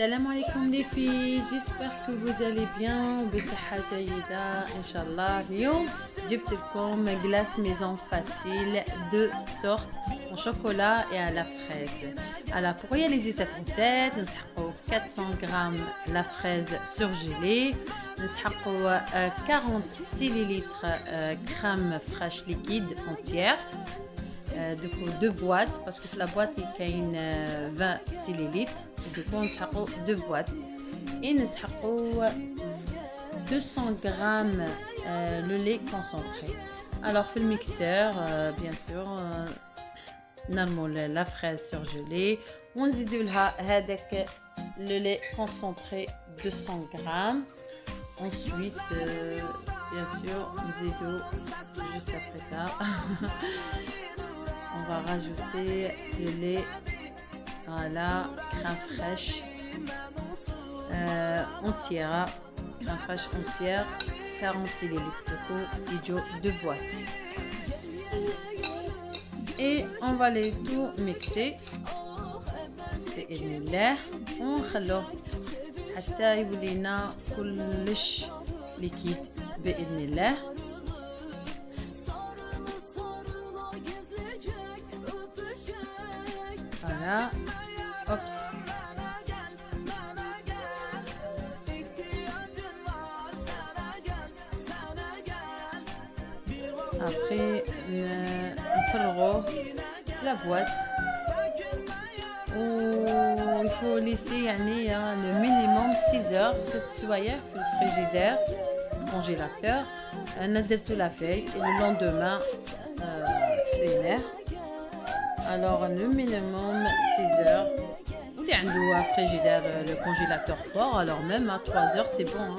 Salam alaikum les filles, j'espère que vous allez bien بصحة جيدة إن شاء الله. اليوم جبت لكم glace maison facile de sorte en chocolat et à la fraise. Alors pour réaliser cette recette, nous 400 g la fraise surgelée, nous 40 cl crème fraîche liquide entière. Du coup 2 boîtes parce que la boîte il y a 20 centilitres. Du coup on 2 boîtes et nous 200 g le lait concentré. Alors في الميكسeur bien sûr نرموا la fraise surgelée ونزيدوا لها هذاك le lait concentré 200 g. Ensuite bien sûr نزيدوا juste après ça on va rajouter le lait, voilà, crème fraîche entière, crème fraîche entière, 40 cl de coup, 2 boîtes. Et on va les tout mixer. بإذن الله ونخلوه حتى يولينا كلش ليكيد بإذن الله. Voilà, Oups. Après, نفرغوه la boîte. Il faut laisser يعني le minimum 6 heures 6 سوايع في الفريجيدير congélateur. أنا درتو la veille et le lendemain كليناه. Alors le minimum 6 heures. Ou les un frigidaire, le congélateur fort, alors même à 3 heures c'est bon. Hein.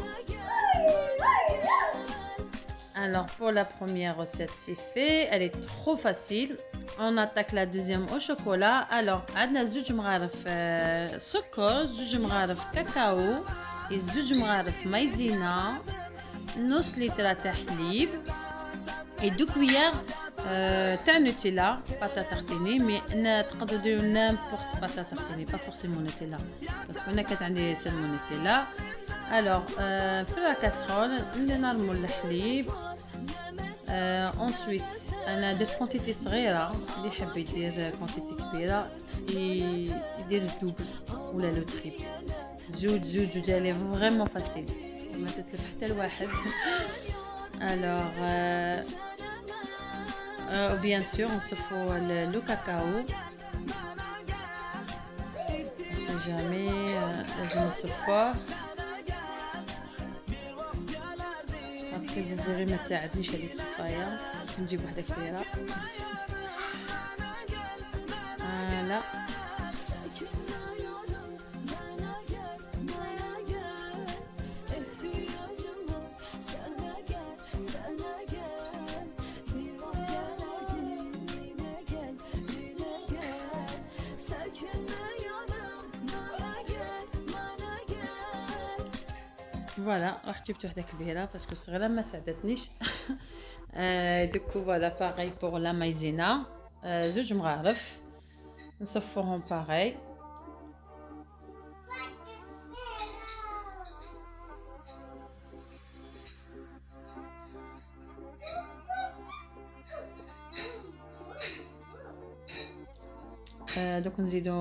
Alors pour la première recette c'est fait, elle est trop facile. On attaque la deuxième au chocolat. Alors عندنا 2 مغارف سكر, 2 مغارف كاكاو, 2 مغارف مايزينا, نص لتر تاع حليب et 2 cuillères تاع نوتيلا باتا تارتيني. مي انا تقدروا ديروا نيمبورط باتا تارتيني با فورسيمون نوتيلا باسكو انا كانت عندي سلمون نوتيلا. الوغ في لا كاسرول نرموا الحليب. انسويت انا درت كونتيتي صغيره, اللي يحب يدير كونتيتي كبيره يدير الدوبل ولا لو تريب. زوج لي فريمون فاسيل ما تتلف حتى الواحد. الوغ bien sûr, on se faut le cacao. On sait jamais, on se faut. Après, vous verrez, ما تساعدنيش هذه الصفاية. نجيب واحدة كبيرة. Voilà. Voilà, راح جبت واحدة كبيرة باسكو الصغيرة ما ساعدتنيش. دوكو فوالا باغي بور لا مايزينا, 2 مغارف نصفوهم باغي. دوك نزيدو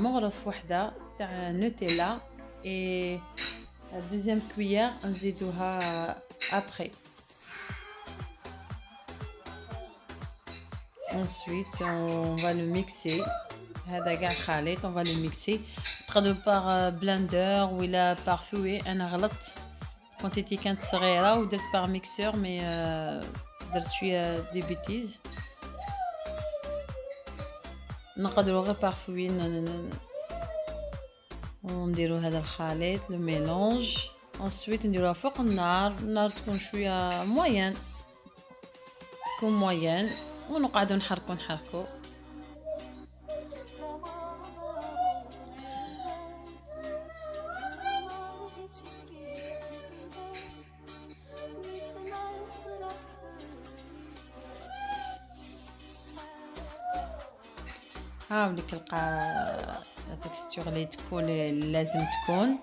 مغرف وحدة تاع نوتيلا et la deuxième cuillère نزيدوها après. Ensuite on va le mixer. هذا قاع خليط, on va le mixer. تقدروا par blender ولا par fouet. انا غلطت كونتيتي كانت صغيره ودرت par mixeur مي درت شويه دي بيتيز. نقدروا غير par fouet ونديروا هذا الخليط لو ميلونج. ensuite نديروها فوق النار تكون شويه موين, تكون موين ونقعدوا نحركوا هاوليك تكستور اللي تكون لازم تكون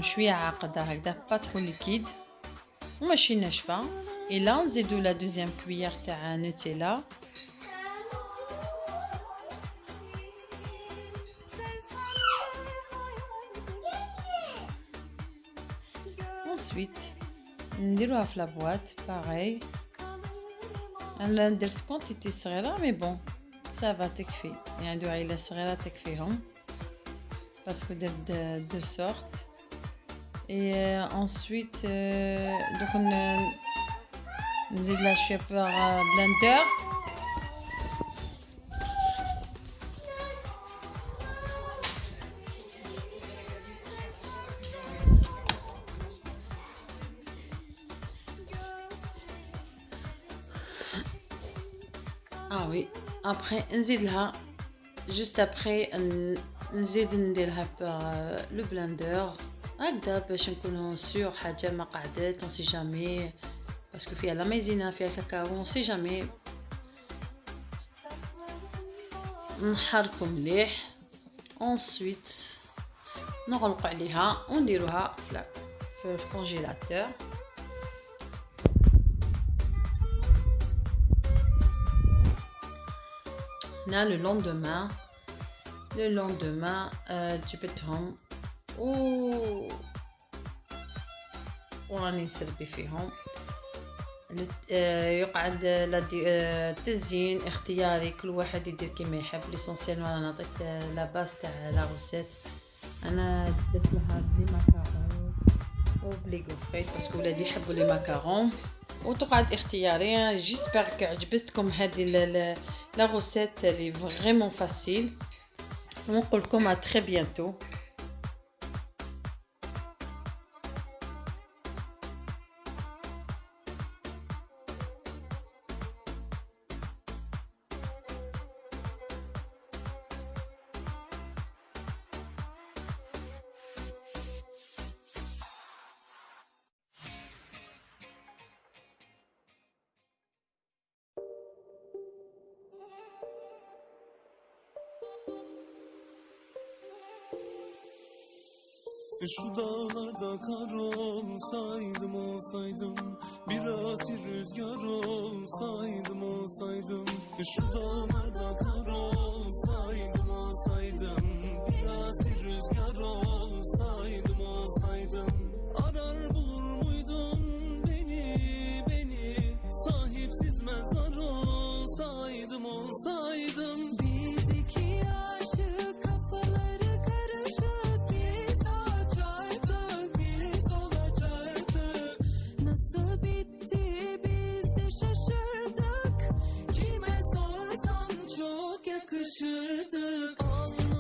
شويه عاقده هكذا با ترو ليكيد وماشي ناشفه. الا نزيدو لا دوزيام كويير تاع نوتيلا ensuite نديروها في لابواط باغي. انا درت كونتيتي صغيره مي بون سافا تكفي، يعني عندو عائله صغيره تكفيهم باسكو درت دو سورت. اي انsuite دوك نزيد لها شويه بلندر وي ابري نزيد لها جوست ابري نزيد نديرها لو بلندر هكذا باش نكونوا سيغ حاجه ما قعدت اون سي جامي باسكو فيها لا مايزينا فيها الكاكاو اون سي جامي. نحركو مليح ensuite نغلقوا عليها ونديروها في الكونجيلاتور. هنا لو لوندومان جبتهم وراني نسربي فيهم. يقعد التزيين اختياري، كل واحد يدير كيما يحب. ليسونسيال انا نعطيك لا باس تاع لا روسيت. انا درت لها لي ماكارون وبلي غوفريت باسكو ولادي يحبوا لي ماكارون، وتقعد اختياري. جيسبر عجبتكم هذه لا روسيت اللي فريمون فاسيل، ونقول لكم ا تري بيانتو. Şu dağlarda kar olsaydım, biraz rüzgar olsaydım. Şu dağlarda kar olsaydım, biraz rüzgar olsaydım. Arar bulur muydun beni, sahipsiz mezar olsaydım. Biz iki aşık, kafaları karışık, biz açardık, biz olacaktık. Nasıl bitti biz de şaşırdık, kime sorsan çok yakışırdık. Allah